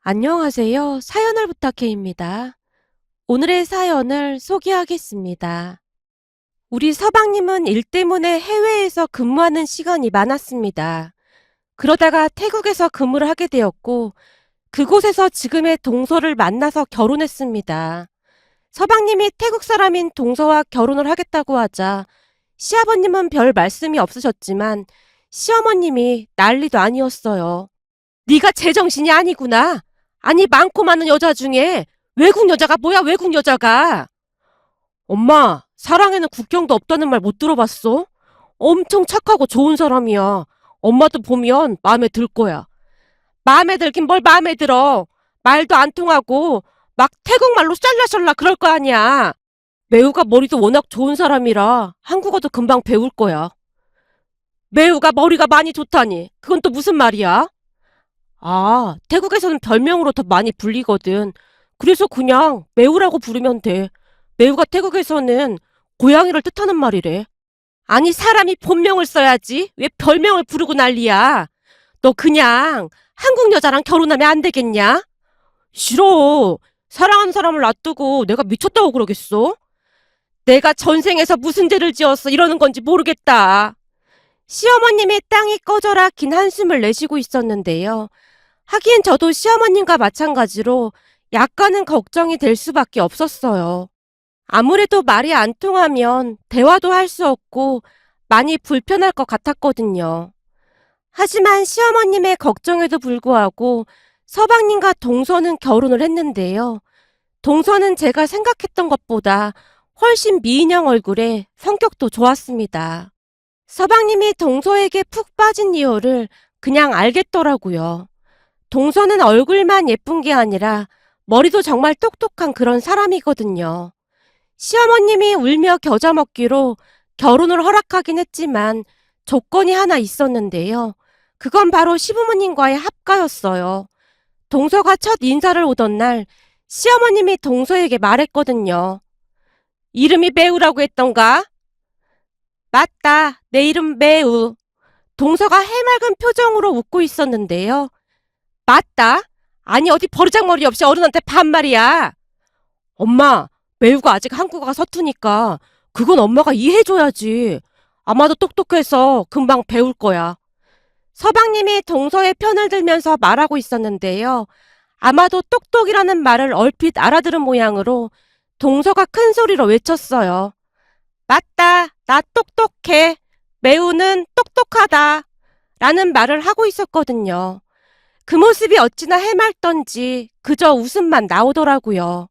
안녕하세요. 사연을 부탁해입니다. 오늘의 사연을 소개하겠습니다. 우리 서방님은 일 때문에 해외에서 근무하는 시간이 많았습니다. 그러다가 태국에서 근무를 하게 되었고, 그곳에서 지금의 동서를 만나서 결혼했습니다. 서방님이 태국 사람인 동서와 결혼을 하겠다고 하자, 시아버님은 별 말씀이 없으셨지만, 시어머님이 난리도 아니었어요. 네가 제정신이 아니구나. 아니 많고 많은 여자 중에 외국 여자가 뭐야 외국 여자가. 엄마, 사랑에는 국경도 없다는 말 못 들어봤어? 엄청 착하고 좋은 사람이야. 엄마도 보면 마음에 들 거야. 마음에 들긴 뭘 마음에 들어. 말도 안 통하고 막 태국말로 샬라샬라 그럴 거 아니야. 매우가 머리도 워낙 좋은 사람이라 한국어도 금방 배울 거야. 매우가 머리가 많이 좋다니. 그건 또 무슨 말이야? 아, 태국에서는 별명으로 더 많이 불리거든. 그래서 그냥 매우라고 부르면 돼. 매우가 태국에서는 고양이를 뜻하는 말이래. 아니, 사람이 본명을 써야지. 왜 별명을 부르고 난리야? 너 그냥 한국 여자랑 결혼하면 안 되겠냐? 싫어. 사랑하는 사람을 놔두고 내가 미쳤다고 그러겠어? 내가 전생에서 무슨 죄를 지었어 이러는 건지 모르겠다. 시어머님의 땅이 꺼져라 긴 한숨을 내쉬고 있었는데요. 하긴 저도 시어머님과 마찬가지로 약간은 걱정이 될 수밖에 없었어요. 아무래도 말이 안 통하면 대화도 할 수 없고 많이 불편할 것 같았거든요. 하지만 시어머님의 걱정에도 불구하고 서방님과 동서는 결혼을 했는데요. 동서는 제가 생각했던 것보다 훨씬 미인형 얼굴에 성격도 좋았습니다. 서방님이 동서에게 푹 빠진 이유를 그냥 알겠더라고요. 동서는 얼굴만 예쁜 게 아니라 머리도 정말 똑똑한 그런 사람이거든요. 시어머님이 울며 겨자 먹기로 결혼을 허락하긴 했지만 조건이 하나 있었는데요. 그건 바로 시부모님과의 합가였어요. 동서가 첫 인사를 오던 날 시어머님이 동서에게 말했거든요. 이름이 매우라고 했던가? 맞다. 내 이름 매우. 동서가 해맑은 표정으로 웃고 있었는데요. 맞다? 아니 어디 버르장머리 없이 어른한테 반말이야. 엄마, 매우가 아직 한국어가 서투니까 그건 엄마가 이해해줘야지. 아마도 똑똑해서 금방 배울 거야. 서방님이 동서의 편을 들면서 말하고 있었는데요. 아마도 똑똑이라는 말을 얼핏 알아들은 모양으로 동서가 큰 소리로 외쳤어요. 맞다, 나 똑똑해. 매우는 똑똑하다. 라는 말을 하고 있었거든요. 그 모습이 어찌나 해맑던지 그저 웃음만 나오더라고요.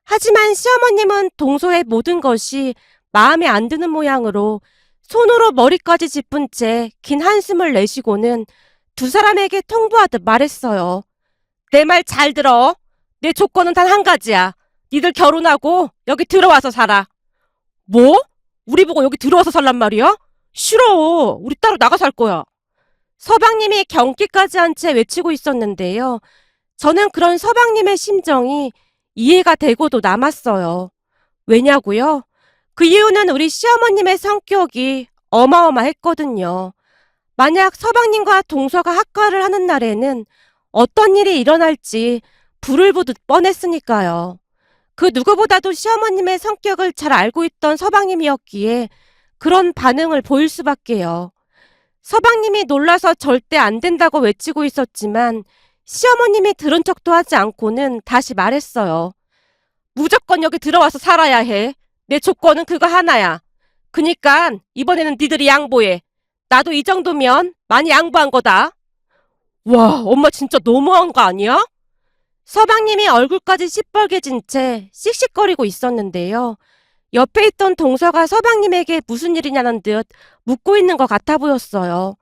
하지만 시어머님은 동서의 모든 것이 마음에 안 드는 모양으로 손으로 머리까지 짚은 채 긴 한숨을 내쉬고는 두 사람에게 통보하듯 말했어요. 내 말 잘 들어. 내 조건은 단 한 가지야. 니들 결혼하고 여기 들어와서 살아. 뭐? 우리 보고 여기 들어와서 살란 말이야? 싫어. 우리 따로 나가 살 거야. 서방님이 경기까지 한 채 외치고 있었는데요. 저는 그런 서방님의 심정이 이해가 되고도 남았어요. 왜냐고요? 그 이유는 우리 시어머님의 성격이 어마어마했거든요. 만약 서방님과 동서가 합가를 하는 날에는 어떤 일이 일어날지 불을 보듯 뻔했으니까요. 그 누구보다도 시어머님의 성격을 잘 알고 있던 서방님이었기에 그런 반응을 보일 수밖에요. 서방님이 놀라서 절대 안 된다고 외치고 있었지만 시어머님이 들은 척도 하지 않고는 다시 말했어요. 무조건 여기 들어와서 살아야 해. 내 조건은 그거 하나야. 그니까 이번에는 니들이 양보해. 나도 이 정도면 많이 양보한 거다. 와, 엄마 진짜 너무한 거 아니야? 서방님이 얼굴까지 시뻘개진 채 씩씩거리고 있었는데요. 옆에 있던 동서가 서방님에게 무슨 일이냐는 듯 묻고 있는 것 같아 보였어요.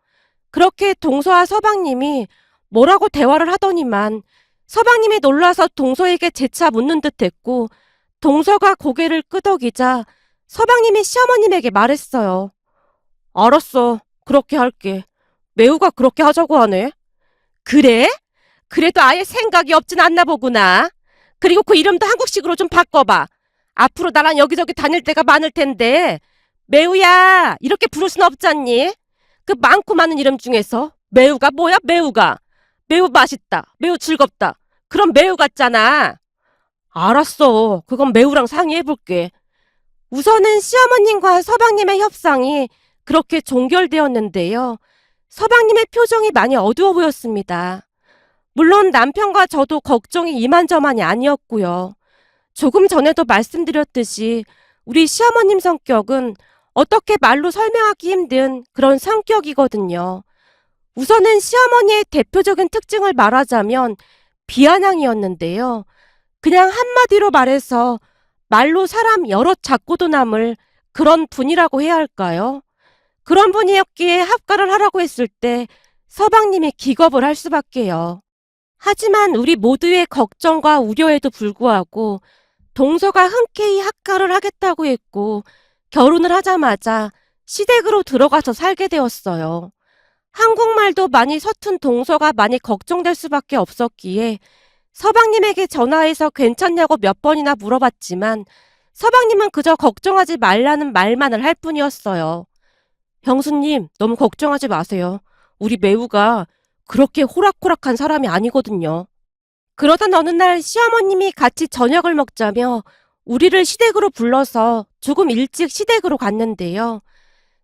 그렇게 동서와 서방님이 뭐라고 대화를 하더니만 서방님이 놀라서 동서에게 재차 묻는 듯 했고 동서가 고개를 끄덕이자 서방님이 시어머님에게 말했어요. 알았어. 그렇게 할게. 매우가 그렇게 하자고 하네. 그래? 그래도 아예 생각이 없진 않나 보구나. 그리고 그 이름도 한국식으로 좀 바꿔봐. 앞으로 나랑 여기저기 다닐 때가 많을 텐데 매우야 이렇게 부를 순 없잖니? 그 많고 많은 이름 중에서 매우가 뭐야 매우가. 매우 맛있다. 매우 즐겁다. 그럼 매우 같잖아. 알았어. 그건 매우랑 상의해볼게. 우선은 시어머님과 서방님의 협상이 그렇게 종결되었는데요. 서방님의 표정이 많이 어두워 보였습니다. 물론 남편과 저도 걱정이 이만저만이 아니었고요. 조금 전에도 말씀드렸듯이 우리 시어머님 성격은 어떻게 말로 설명하기 힘든 그런 성격이거든요. 우선은 시어머니의 대표적인 특징을 말하자면 비아냥이었는데요. 그냥 한마디로 말해서 말로 사람 여럿 잡고도 남을 그런 분이라고 해야 할까요? 그런 분이었기에 합가를 하라고 했을 때 서방님이 기겁을 할 수밖에요. 하지만 우리 모두의 걱정과 우려에도 불구하고 동서가 흔쾌히 합가를 하겠다고 했고 결혼을 하자마자 시댁으로 들어가서 살게 되었어요. 한국말도 많이 서툰 동서가 많이 걱정될 수밖에 없었기에 서방님에게 전화해서 괜찮냐고 몇 번이나 물어봤지만 서방님은 그저 걱정하지 말라는 말만을 할 뿐이었어요. 형수님, 너무 걱정하지 마세요. 우리 매우가 그렇게 호락호락한 사람이 아니거든요. 그러던 어느 날 시어머님이 같이 저녁을 먹자며 우리를 시댁으로 불러서 조금 일찍 시댁으로 갔는데요.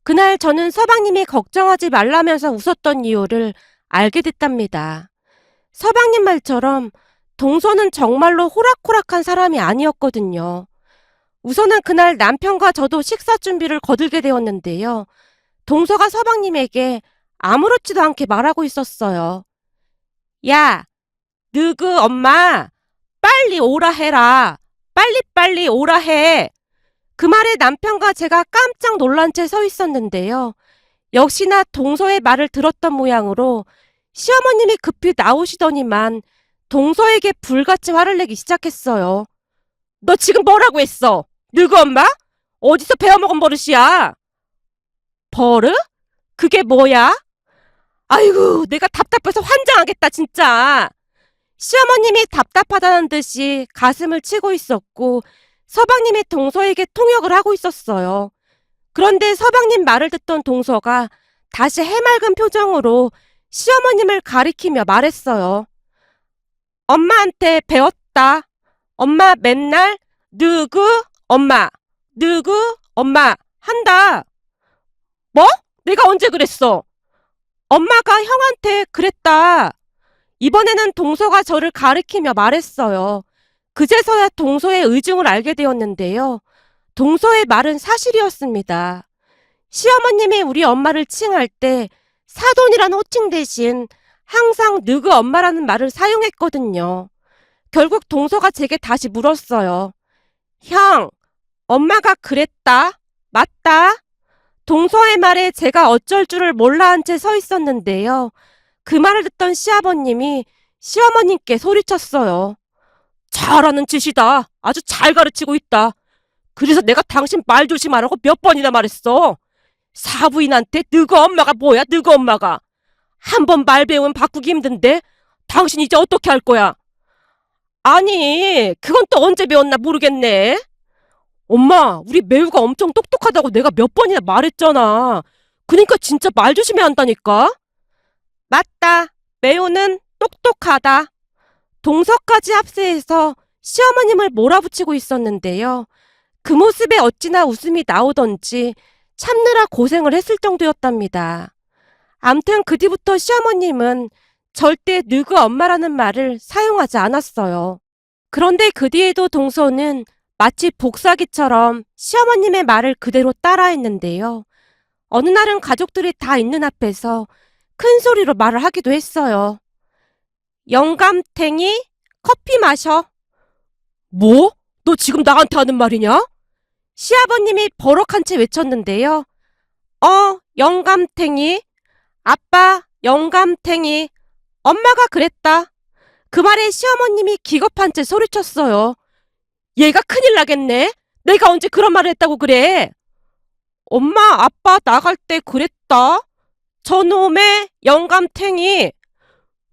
그날 저는 서방님이 걱정하지 말라면서 웃었던 이유를 알게 됐답니다. 서방님 말처럼 동서는 정말로 호락호락한 사람이 아니었거든요. 우선은 그날 남편과 저도 식사 준비를 거들게 되었는데요. 동서가 서방님에게 아무렇지도 않게 말하고 있었어요. 야, 너그 엄마 빨리 오라 해라. 빨리빨리 오라 해. 그 말에 남편과 제가 깜짝 놀란 채 서 있었는데요. 역시나 동서의 말을 들었던 모양으로 시어머님이 급히 나오시더니만 동서에게 불같이 화를 내기 시작했어요. 너 지금 뭐라고 했어? 너그 엄마? 어디서 배워먹은 버릇이야? 버릇? 그게 뭐야? 아이고, 내가 답답해서 환장하겠다, 진짜. 시어머님이 답답하다는 듯이 가슴을 치고 있었고 서방님이 동서에게 통역을 하고 있었어요. 그런데 서방님 말을 듣던 동서가 다시 해맑은 표정으로 시어머님을 가리키며 말했어요. 엄마한테 배웠다. 엄마 맨날 누구 엄마 누구 엄마 한다. 뭐? 내가 언제 그랬어? 엄마가 형한테 그랬다. 이번에는 동서가 저를 가리키며 말했어요. 그제서야 동서의 의중을 알게 되었는데요. 동서의 말은 사실이었습니다. 시어머님이 우리 엄마를 칭할 때 사돈이란 호칭 대신 항상 누구 엄마라는 말을 사용했거든요. 결국 동서가 제게 다시 물었어요. 형, 엄마가 그랬다. 맞다. 동서의 말에 제가 어쩔 줄을 몰라 한 채 서 있었는데요. 그 말을 듣던 시아버님이 시어머님께 소리쳤어요. 잘하는 짓이다. 아주 잘 가르치고 있다. 그래서 내가 당신 말 조심하라고 몇 번이나 말했어. 사부인한테 너그 엄마가 뭐야, 너그 엄마가. 한 번 말 배우면 바꾸기 힘든데 당신 이제 어떻게 할 거야? 아니, 그건 또 언제 배웠나 모르겠네. 엄마, 우리 매우가 엄청 똑똑하다고 내가 몇 번이나 말했잖아. 그러니까 진짜 말 조심해야 한다니까. 맞다. 매우는 똑똑하다. 동서까지 합세해서 시어머님을 몰아붙이고 있었는데요. 그 모습에 어찌나 웃음이 나오던지 참느라 고생을 했을 정도였답니다. 암튼 그 뒤부터 시어머님은 절대 누구 엄마라는 말을 사용하지 않았어요. 그런데 그 뒤에도 동서는 마치 복사기처럼 시어머님의 말을 그대로 따라했는데요. 어느 날은 가족들이 다 있는 앞에서 큰 소리로 말을 하기도 했어요. 영감탱이 커피 마셔. 뭐? 너 지금 나한테 하는 말이냐? 시아버님이 버럭한 채 외쳤는데요. 영감탱이. 아빠, 영감탱이. 엄마가 그랬다. 그 말에 시어머님이 기겁한 채 소리쳤어요. 얘가 큰일 나겠네. 내가 언제 그런 말을 했다고 그래. 엄마, 아빠 나갈 때 그랬다. 저놈의 영감탱이.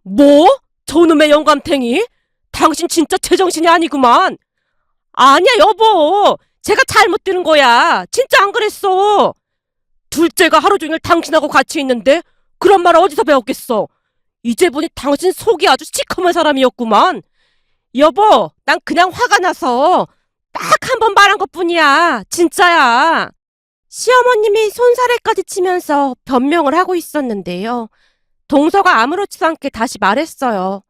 뭐? 저놈의 영감탱이? 당신 진짜 제정신이 아니구만. 아니야, 여보. 제가 잘못 들은 거야. 진짜 안 그랬어. 둘째가 하루 종일 당신하고 같이 있는데 그런 말을 어디서 배웠겠어. 이제 보니 당신 속이 아주 시커먼 사람이었구만. 여보, 난 그냥 화가 나서 딱 한 번 말한 것뿐이야. 진짜야. 시어머님이 손사래까지 치면서 변명을 하고 있었는데요. 동서가 아무렇지도 않게 다시 말했어요.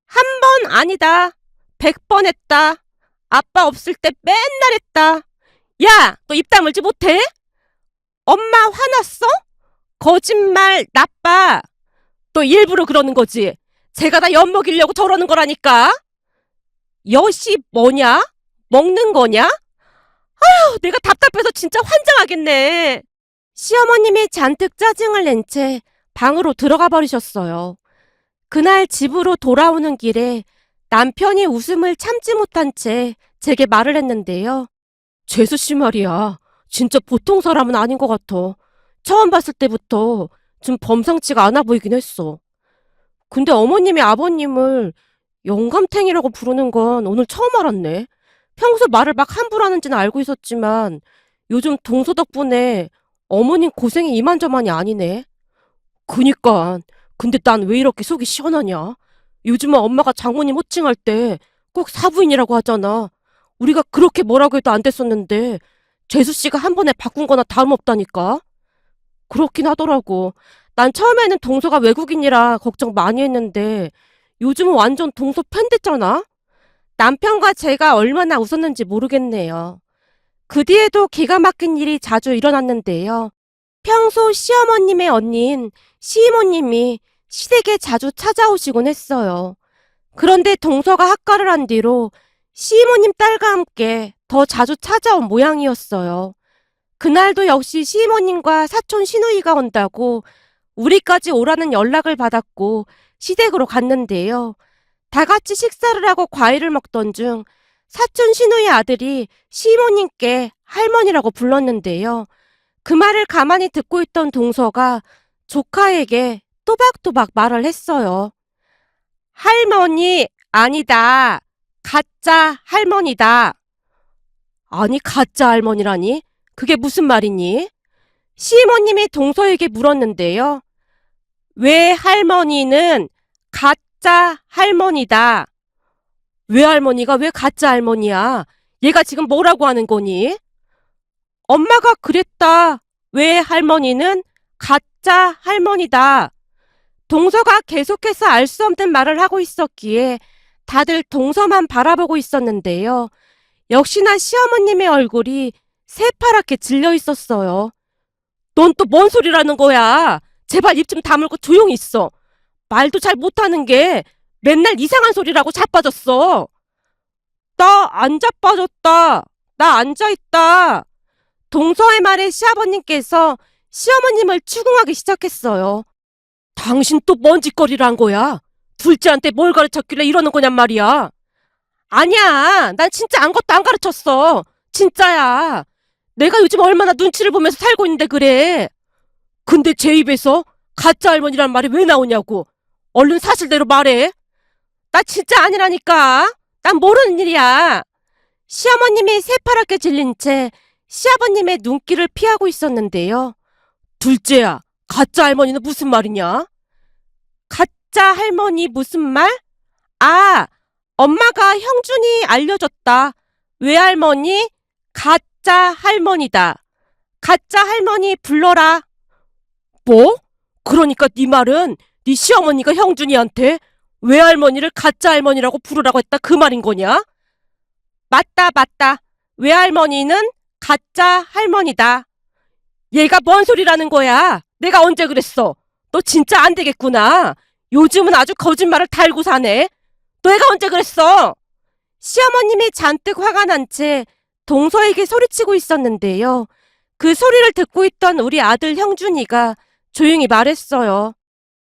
한 번 아니다. 100번 했다. 아빠 없을 때 맨날 했다. 야, 너 입 다물지 못해? 엄마 화났어? 거짓말 나빠. 너 일부러 그러는 거지. 제가 다 엿먹이려고 저러는 거라니까. 엿이 뭐냐? 먹는 거냐? 내가 답답해서 진짜 환장하겠네. 시어머님이 잔뜩 짜증을 낸 채 방으로 들어가 버리셨어요. 그날 집으로 돌아오는 길에 남편이 웃음을 참지 못한 채 제게 말을 했는데요. 재수 씨 말이야. 진짜 보통 사람은 아닌 것 같아. 처음 봤을 때부터 좀 범상치가 않아 보이긴 했어. 근데 어머님이 아버님을 영감탱이라고 부르는 건 오늘 처음 알았네. 평소 말을 막 함부로 하는지는 알고 있었지만 요즘 동서 덕분에 어머님 고생이 이만저만이 아니네. 그니까. 근데 난 왜 이렇게 속이 시원하냐? 요즘은 엄마가 장모님 호칭할 때 꼭 사부인이라고 하잖아. 우리가 그렇게 뭐라고 해도 안 됐었는데 재수 씨가 한 번에 바꾼 거나 다름없다니까. 그렇긴 하더라고. 난 처음에는 동서가 외국인이라 걱정 많이 했는데 요즘은 완전 동서 팬 됐잖아. 남편과 제가 얼마나 웃었는지 모르겠네요. 그 뒤에도 기가 막힌 일이 자주 일어났는데요. 평소 시어머님의 언니인 시이모님이 시댁에 자주 찾아오시곤 했어요. 그런데 동서가 학가를 한 뒤로 시이모님 딸과 함께 더 자주 찾아온 모양이었어요. 그날도 역시 시이모님과 사촌 시누이가 온다고 우리까지 오라는 연락을 받았고 시댁으로 갔는데요. 다 같이 식사를 하고 과일을 먹던 중 사촌 시누이 아들이 시이모님께 할머니라고 불렀는데요. 그 말을 가만히 듣고 있던 동서가 조카에게 또박또박 말을 했어요. 할머니 아니다. 가짜 할머니다. 아니 가짜 할머니라니? 그게 무슨 말이니? 시어머님이 동서에게 물었는데요. 외할머니는 가짜 할머니다. 외할머니가 왜 가짜 할머니야? 얘가 지금 뭐라고 하는 거니? 엄마가 그랬다. 외할머니는 가짜 할머니다. 동서가 계속해서 알 수 없는 말을 하고 있었기에 다들 동서만 바라보고 있었는데요. 역시나 시어머님의 얼굴이 새파랗게 질려 있었어요. 넌 또 뭔 소리라는 거야? 제발 입 좀 다물고 조용히 있어. 말도 잘 못하는 게 맨날 이상한 소리라고 자빠졌어. 나 안 자빠졌다. 나 앉아있다. 동서의 말에 시아버님께서 시어머님을 추궁하기 시작했어요. 당신 또 뭔 짓거리를 한 거야? 둘째한테 뭘 가르쳤길래 이러는 거냔 말이야. 아니야. 난 진짜 아무것도 안 가르쳤어. 진짜야. 내가 요즘 얼마나 눈치를 보면서 살고 있는데 그래. 근데 제 입에서 가짜 할머니란 말이 왜 나오냐고. 얼른 사실대로 말해. 나 진짜 아니라니까. 난 모르는 일이야. 시어머님이 새파랗게 질린 채 시아버님의 눈길을 피하고 있었는데요. 둘째야, 가짜 할머니는 무슨 말이냐? 가짜 할머니 무슨 말? 아, 엄마가 형준이 알려줬다. 외할머니, 가짜 할머니다. 가짜 할머니 불러라. 뭐? 그러니까 네 말은 네 시어머니가 형준이한테 외할머니를 가짜 할머니라고 부르라고 했다 그 말인 거냐? 맞다, 맞다. 외할머니는 가짜 할머니다. 얘가 뭔 소리라는 거야? 내가 언제 그랬어? 너 진짜 안 되겠구나. 요즘은 아주 거짓말을 달고 사네. 너희가 언제 그랬어? 시어머님이 잔뜩 화가 난 채 동서에게 소리치고 있었는데요. 그 소리를 듣고 있던 우리 아들 형준이가 조용히 말했어요.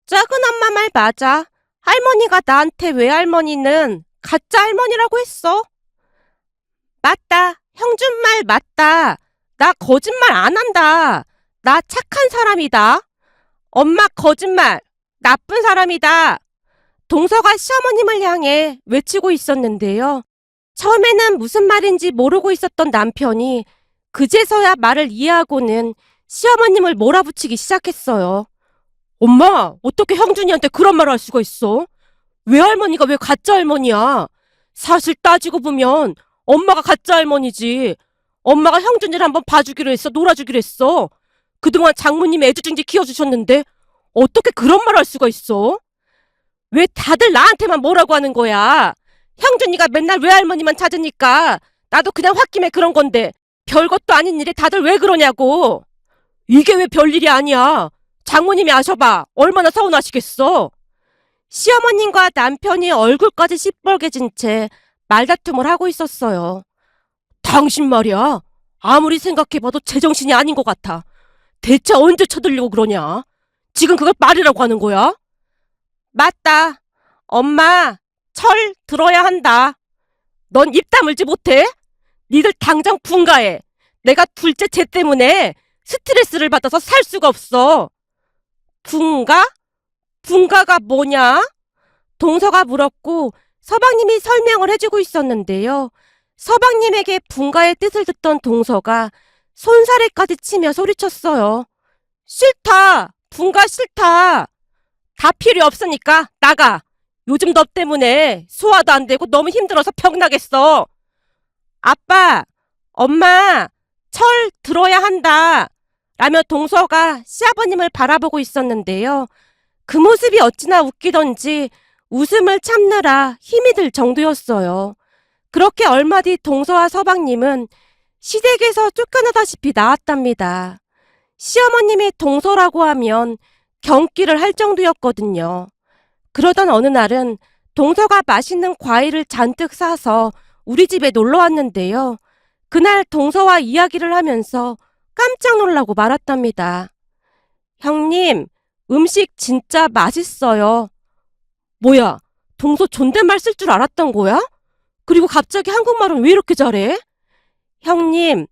작은 엄마 말 맞아. 할머니가 나한테 외할머니는 가짜 할머니라고 했어. 맞다. 형준 말 맞다. 나 거짓말 안 한다. 나 착한 사람이다. 엄마 거짓말. 나쁜 사람이다. 동서가 시어머님을 향해 외치고 있었는데요. 처음에는 무슨 말인지 모르고 있었던 남편이 그제서야 말을 이해하고는 시어머님을 몰아붙이기 시작했어요. 엄마, 어떻게 형준이한테 그런 말을 할 수가 있어? 외할머니가 왜 가짜 할머니야? 사실 따지고 보면 엄마가 가짜 할머니지. 엄마가 형준이를 한번 봐주기로 했어. 놀아주기로 했어. 그동안 장모님이 애지중지 키워주셨는데 어떻게 그런 말 할 수가 있어? 왜 다들 나한테만 뭐라고 하는 거야? 형준이가 맨날 외할머니만 찾으니까 나도 그냥 홧김에 그런 건데 별것도 아닌 일에 다들 왜 그러냐고. 이게 왜 별일이 아니야. 장모님이 아셔봐. 얼마나 서운하시겠어. 시어머님과 남편이 얼굴까지 시뻘개진 채 말다툼을 하고 있었어요. 당신 말이야. 아무리 생각해봐도 제정신이 아닌 것 같아. 대체 언제 쳐들려고 그러냐? 지금 그걸 말이라고 하는 거야? 맞다. 엄마, 철 들어야 한다. 넌 입 다물지 못해? 니들 당장 분가해. 내가 둘째 쟤 때문에 스트레스를 받아서 살 수가 없어. 분가? 분가가 뭐냐? 동서가 물었고 서방님이 설명을 해주고 있었는데요. 서방님에게 분가의 뜻을 듣던 동서가 손사래까지 치며 소리쳤어요. 싫다! 분가 싫다! 다 필요 없으니까 나가! 요즘 너 때문에 소화도 안 되고 너무 힘들어서 병나겠어. 아빠, 엄마, 철 들어야 한다. 라며 동서가 시아버님을 바라보고 있었는데요. 그 모습이 어찌나 웃기던지 웃음을 참느라 힘이 들 정도였어요. 그렇게 얼마 뒤 동서와 서방님은 시댁에서 쫓겨나다시피 나왔답니다. 시어머님이 동서라고 하면 경기를 할 정도였거든요. 그러던 어느 날은 동서가 맛있는 과일을 잔뜩 사서 우리 집에 놀러 왔는데요. 그날 동서와 이야기를 하면서 깜짝 놀라고 말았답니다. 형님, 음식 진짜 맛있어요. 뭐야, 동서 존댓말 쓸 줄 알았던 거야? 그리고 갑자기 한국말은 왜 이렇게 잘해? 형님,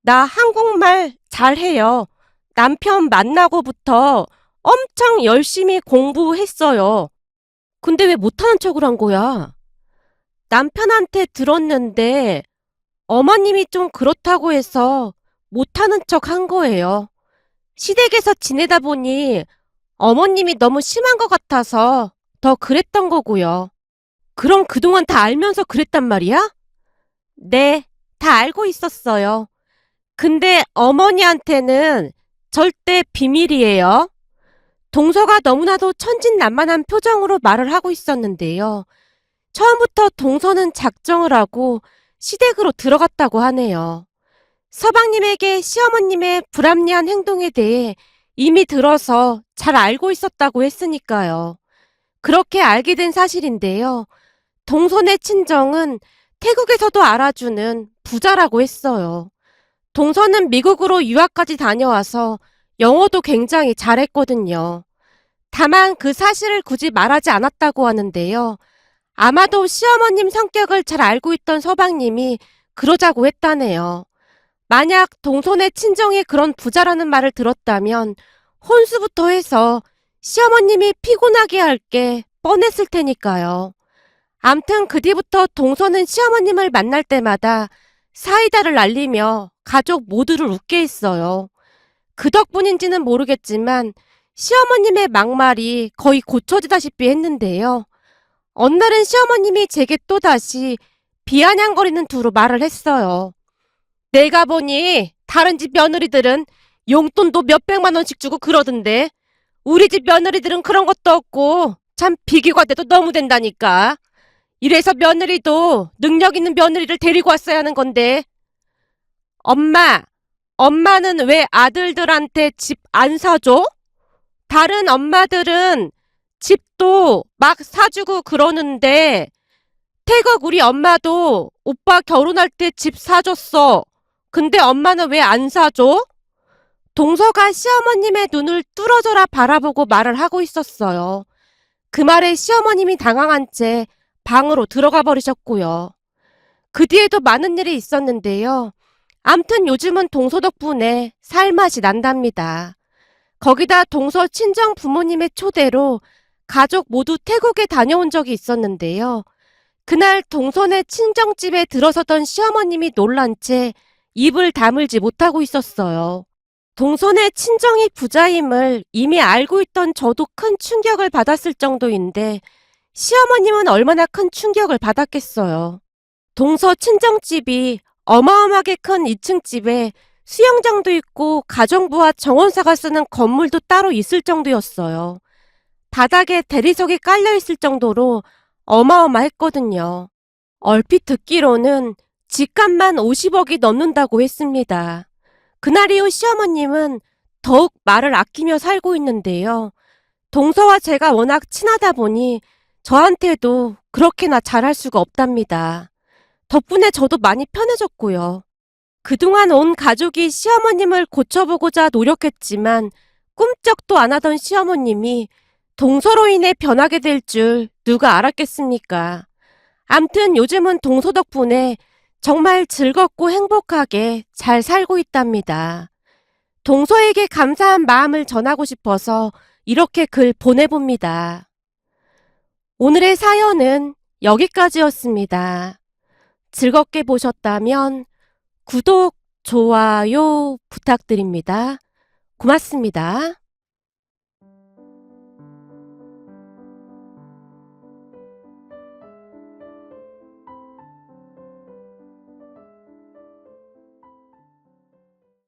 나 한국말 잘해요. 남편 만나고부터 엄청 열심히 공부했어요. 근데 왜 못하는 척을 한 거야? 남편한테 들었는데 어머님이 좀 그렇다고 해서 못하는 척 한 거예요. 시댁에서 지내다 보니 어머님이 너무 심한 것 같아서 더 그랬던 거고요. 그럼 그동안 다 알면서 그랬단 말이야? 네, 다 알고 있었어요. 근데 어머니한테는 절대 비밀이에요. 동서가 너무나도 천진난만한 표정으로 말을 하고 있었는데요. 처음부터 동서는 작정을 하고 시댁으로 들어갔다고 하네요. 서방님에게 시어머님의 불합리한 행동에 대해 이미 들어서 잘 알고 있었다고 했으니까요. 그렇게 알게 된 사실인데요. 동서네 친정은 태국에서도 알아주는 부자라고 했어요. 동서는 미국으로 유학까지 다녀와서 영어도 굉장히 잘했거든요. 다만 그 사실을 굳이 말하지 않았다고 하는데요. 아마도 시어머님 성격을 잘 알고 있던 서방님이 그러자고 했다네요. 만약 동서네 친정이 그런 부자라는 말을 들었다면 혼수부터 해서 시어머님이 피곤하게 할 게 뻔했을 테니까요. 암튼 그 뒤부터 동서는 시어머님을 만날 때마다 사이다를 날리며 가족 모두를 웃게 했어요. 그 덕분인지는 모르겠지만 시어머님의 막말이 거의 고쳐지다시피 했는데요. 어느 날은 시어머님이 제게 또다시 비아냥거리는 투로 말을 했어요. 내가 보니 다른 집 며느리들은 용돈도 몇백만 원씩 주고 그러던데 우리 집 며느리들은 그런 것도 없고 참 비교과대도 너무 된다니까. 이래서 며느리도 능력 있는 며느리를 데리고 왔어야 하는 건데. 엄마는 왜 아들들한테 집 안 사줘? 다른 엄마들은 집도 막 사주고 그러는데 태국 우리 엄마도 오빠 결혼할 때 집 사줬어. 근데 엄마는 왜 안 사줘? 동서가 시어머님의 눈을 뚫어져라 바라보고 말을 하고 있었어요. 그 말에 시어머님이 당황한 채 방으로 들어가 버리셨고요. 그 뒤에도 많은 일이 있었는데요. 암튼 요즘은 동서 덕분에 살맛이 난답니다. 거기다 동서 친정 부모님의 초대로 가족 모두 태국에 다녀온 적이 있었는데요. 그날 동서네 친정집에 들어서던 시어머님이 놀란 채 입을 다물지 못하고 있었어요. 동서네 친정이 부자임을 이미 알고 있던 저도 큰 충격을 받았을 정도인데 시어머님은 얼마나 큰 충격을 받았겠어요. 동서 친정집이 어마어마하게 큰 2층 집에 수영장도 있고 가정부와 정원사가 쓰는 건물도 따로 있을 정도였어요. 바닥에 대리석이 깔려 있을 정도로 어마어마했거든요. 얼핏 듣기로는 집값만 50억이 넘는다고 했습니다. 그날 이후 시어머님은 더욱 말을 아끼며 살고 있는데요. 동서와 제가 워낙 친하다 보니 저한테도 그렇게나 잘할 수가 없답니다. 덕분에 저도 많이 편해졌고요. 그동안 온 가족이 시어머님을 고쳐보고자 노력했지만 꿈쩍도 안 하던 시어머님이 동서로 인해 변하게 될 줄 누가 알았겠습니까? 암튼 요즘은 동서 덕분에 정말 즐겁고 행복하게 잘 살고 있답니다. 동서에게 감사한 마음을 전하고 싶어서 이렇게 글 보내봅니다. 오늘의 사연은 여기까지였습니다. 즐겁게 보셨다면 구독, 좋아요 부탁드립니다. 고맙습니다.